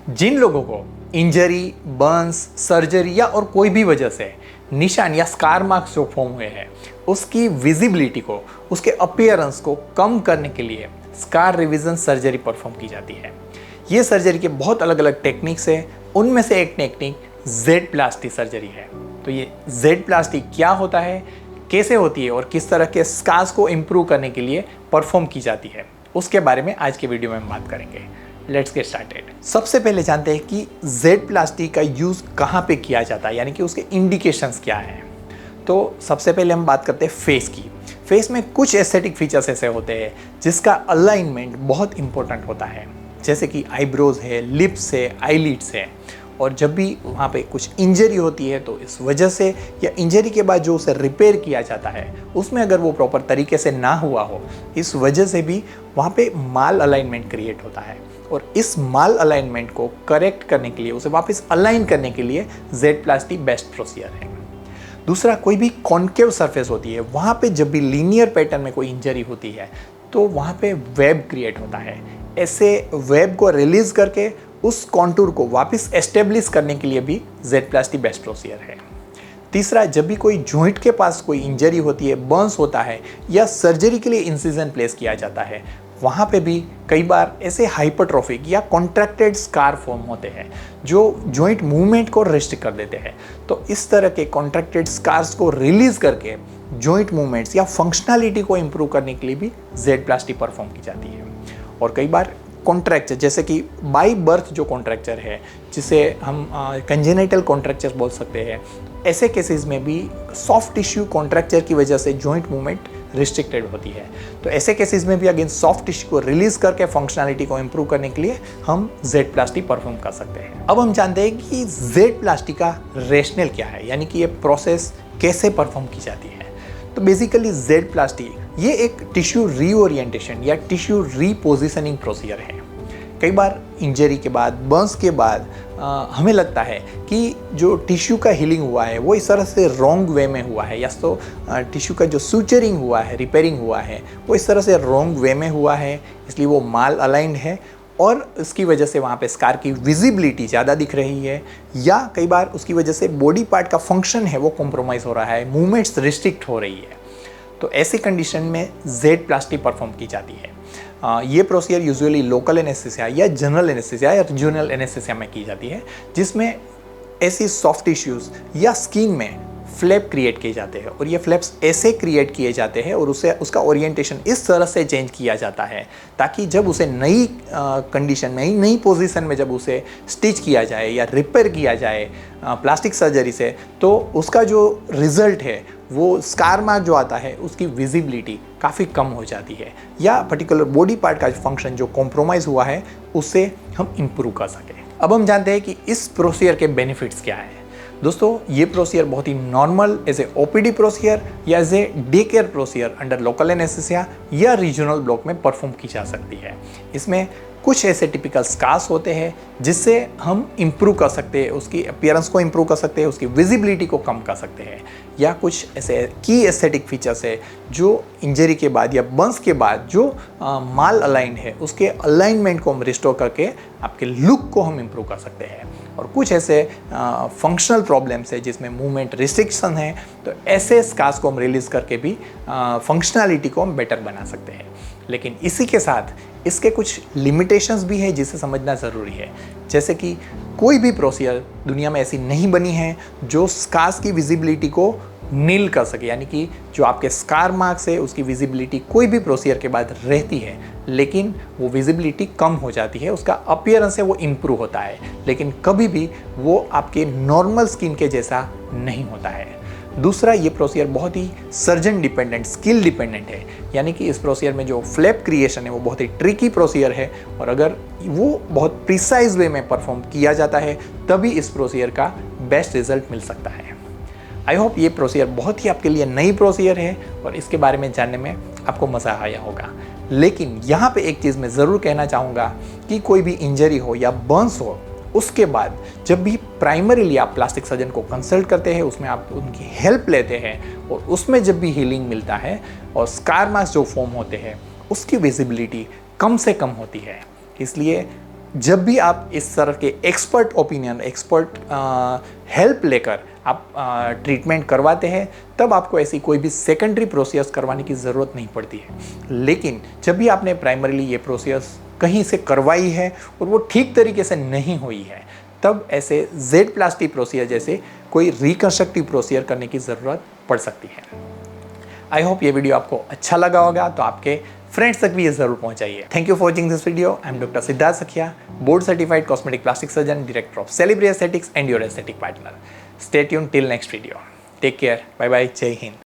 जिन लोगों को injury, Burns, surgery या और कोई भी वजह से निशान या स्कार मार्क्स जो फॉर्म हुए हैं उसकी विजिबिलिटी को, उसके अपीयरेंस को कम करने के लिए स्कार रिविजन सर्जरी परफॉर्म की जाती है। ये सर्जरी के बहुत अलग अलग टेक्निक्स है, उनमें से एक टेक्निक जेड प्लास्टी सर्जरी है। तो ये जेड प्लास्टी क्या होता है, कैसे होती है और किस तरह के स्कार्स को इम्प्रूव करने के लिए परफॉर्म की जाती है, उसके बारे में आज के वीडियो में हम बात करेंगे। Let's get started. सबसे पहले जानते हैं कि जेड प्लास्टी का यूज़ कहाँ पे किया जाता है, यानी कि उसके इंडिकेशंस क्या हैं। तो सबसे पहले हम बात करते हैं फेस की। फेस में कुछ एस्थेटिक फीचर्स ऐसे होते हैं जिसका अलाइनमेंट बहुत इंपॉर्टेंट होता है, जैसे कि आईब्रोज है, लिप्स है, आईलिड्स है। और जब भी वहाँ पे कुछ इंजरी होती है तो इस वजह से या इंजरी के बाद जो उसे रिपेयर किया जाता है उसमें अगर वो प्रॉपर तरीके से ना हुआ हो, इस वजह से भी वहाँ पे माल अलाइनमेंट क्रिएट होता है। और इस माल अलाइनमेंट को करेक्ट करने के लिए, उसे वापस अलाइन करने के लिए जेड प्लास्टी बेस्ट प्रोसीजर है। दूसरा, कोई भी कॉन्केव सरफेस होती है, वहाँ पे जब भी लीनियर पैटर्न में कोई इंजरी होती है तो वहाँ पे वेब क्रिएट होता है। ऐसे वेब को रिलीज करके उस कॉन्टूर को वापस एस्टेब्लिश करने के लिए भी जेड प्लास्टी बेस्ट प्रोसीजर है। तीसरा, जब भी कोई जॉइंट के पास कोई इंजरी होती है, बर्न्स होता है या सर्जरी के लिए इंसिजन प्लेस किया जाता है, वहाँ पे भी कई बार ऐसे हाइपरट्रोफिक या कॉन्ट्रैक्टेड स्कार फॉर्म होते हैं जो जॉइंट मूवमेंट को रेस्ट्रिक्ट कर देते हैं। तो इस तरह के कॉन्ट्रैक्टेड स्कार्स को रिलीज करके जॉइंट मूवमेंट्स या फंक्शनैलिटी को इम्प्रूव करने के लिए भी जेड प्लास्टी परफॉर्म की जाती है। और कई बार कॉन्ट्रैक्चर, जैसे कि बाई बर्थ जो कॉन्ट्रैक्चर है, जिसे हम कंजेनिटल कॉन्ट्रैक्चर बोल सकते हैं, ऐसे केसेस में भी सॉफ्ट टिश्यू कॉन्ट्रैक्चर की वजह से जॉइंट मूवमेंट रिस्ट्रिक्टेड होती है। तो ऐसे केसेस में भी अगेन सॉफ्ट टिश्यू को रिलीज करके फंक्शनैलिटी को इम्प्रूव करने के लिए हम जेड प्लास्टी परफॉर्म कर सकते हैं। अब हम जानते हैं कि जेड प्लास्टी का रेशनल क्या है, यानी कि ये प्रोसेस कैसे परफॉर्म की जाती है। तो बेसिकली जेड प्लास्टी ये एक टिश्यू रीओरिएंटेशन या टिश्यू रीपोजिशनिंग प्रोसीजर है। कई बार इंजरी के बाद, बर्न्स के बाद हमें लगता है कि जो टिश्यू का हीलिंग हुआ है वो इस तरह से रॉन्ग वे में हुआ है, या तो टिश्यू का जो सूचरिंग हुआ है, रिपेयरिंग हुआ है, वो इस तरह से रॉन्ग वे में हुआ है, इसलिए वो माल अलाइंड है और इसकी वजह से वहाँ पे स्कार की विजिबिलिटी ज़्यादा दिख रही है, या कई बार उसकी वजह से बॉडी पार्ट का फंक्शन है वो कॉम्प्रोमाइज़ हो रहा है, मूवमेंट्स रिस्ट्रिक्ट हो रही है। तो ऐसी कंडीशन में जेड प्लास्टी परफॉर्म की जाती है। ये प्रोसीजर यूजुअली लोकल एनेस्थीसिया या जनरल एनेस्थीसिया या रीजनल एनेस्थीसिया में की जाती है, जिसमें ऐसी सॉफ्ट टिश्यूज़ या स्किन में फ्लैप क्रिएट किए जाते हैं। और ये फ्लैप्स ऐसे क्रिएट किए जाते हैं और उसे उसका ओरिएंटेशन इस तरह से चेंज किया जाता है ताकि जब उसे नई कंडीशन में, नई पोजीशन में जब उसे स्टिच किया जाए या रिपेयर किया जाए प्लास्टिक सर्जरी से, तो उसका जो रिज़ल्ट है वो स्कार मार्क जो आता है उसकी विजिबिलिटी काफ़ी कम हो जाती है, या पर्टिकुलर बॉडी पार्ट का फंक्शन जो कॉम्प्रोमाइज़ हुआ है उससे हम इम्प्रूव कर सकें। अब हम जानते हैं कि इस प्रोसीजर के बेनिफिट्स क्या हैं। दोस्तों, ये प्रोसीजर बहुत ही normal as a OPD procedure या as a day care procedure under local anaesthesia या रीजनल ब्लॉक में परफॉर्म की जा सकती है। इसमें कुछ ऐसे टिपिकल स्कार्स होते हैं जिससे हम इम्प्रूव कर सकते हैं, उसकी अपीयरेंस को इम्प्रूव कर सकते हैं, उसकी विजिबिलिटी को कम कर सकते हैं, या कुछ ऐसे की एस्थेटिक फीचर्स है जो इंजरी के बाद या बर्न्स के बाद जो माल अलाइन है उसके अलाइनमेंट को हम रिस्टोर करके आपके लुक को हम इम्प्रूव कर सकते हैं। और कुछ ऐसे फंक्शनल प्रॉब्लम्स है जिसमें मूवमेंट रिस्ट्रिक्शन है, तो ऐसे स्कार्स को हम रिलीज़ करके भी फंक्शनैलिटी को हम बेटर बना सकते हैं। लेकिन इसी के साथ इसके कुछ लिमिटेशंस भी है जिसे समझना ज़रूरी है। जैसे कि कोई भी प्रोसीजर दुनिया में ऐसी नहीं बनी है जो स्कार्स की विजिबिलिटी को नील कर सके, यानी कि जो आपके स्कार मार्क्स है उसकी विजिबिलिटी कोई भी प्रोसीजर के बाद रहती है, लेकिन वो विजिबिलिटी कम हो जाती है, उसका अपीयरेंस है वो इम्प्रूव होता है, लेकिन कभी भी वो आपके नॉर्मल स्किन के जैसा नहीं होता है। दूसरा, ये प्रोसीजर बहुत ही सर्जन डिपेंडेंट, स्किल डिपेंडेंट है, यानी कि इस प्रोसीजर में जो फ्लैप क्रिएशन है वो बहुत ही ट्रिकी प्रोसीजर है, और अगर वो बहुत प्रिसाइज वे में परफॉर्म किया जाता है तभी इस प्रोसीजर का बेस्ट रिजल्ट मिल सकता है। आई होप ये प्रोसीजर बहुत ही आपके लिए नई प्रोसीजर है और इसके बारे में जानने में आपको मज़ा आया होगा। लेकिन यहाँ पे एक चीज़ मैं ज़रूर कहना चाहूँगा कि कोई भी इंजरी हो या बर्न्स हो, उसके बाद जब भी प्राइमरीली आप प्लास्टिक सर्जन को कंसल्ट करते हैं, उसमें आप उनकी हेल्प लेते हैं और उसमें जब भी हीलिंग मिलता है और स्कार मार्क्स जो फॉर्म होते हैं उसकी विजिबिलिटी कम से कम होती है। इसलिए जब भी आप इस तरह के एक्सपर्ट ओपिनियन, एक्सपर्ट हेल्प लेकर आप ट्रीटमेंट करवाते हैं, तब आपको ऐसी कोई भी सेकेंडरी प्रोसेस करवाने की ज़रूरत नहीं पड़ती है। लेकिन जब भी आपने प्राइमरीली ये प्रोसेस कहीं से करवाई है और वो ठीक तरीके से नहीं हुई है, तब ऐसे जेड प्लास्टी प्रोसीजर जैसे कोई रिकंस्ट्रक्टिव प्रोसीजर करने की ज़रूरत पड़ सकती है। आई होप ये वीडियो आपको अच्छा लगा होगा, तो आपके फ्रेंड्स तक भी ये जरूर पहुंचाइए। Thank you for watching this video. I am doctor Siddharth Sakhiya, board certified cosmetic plastic surgeon, director of Celebri aesthetics and your aesthetic partner. Stay tuned till next video. Take care, bye bye, Jai Hind.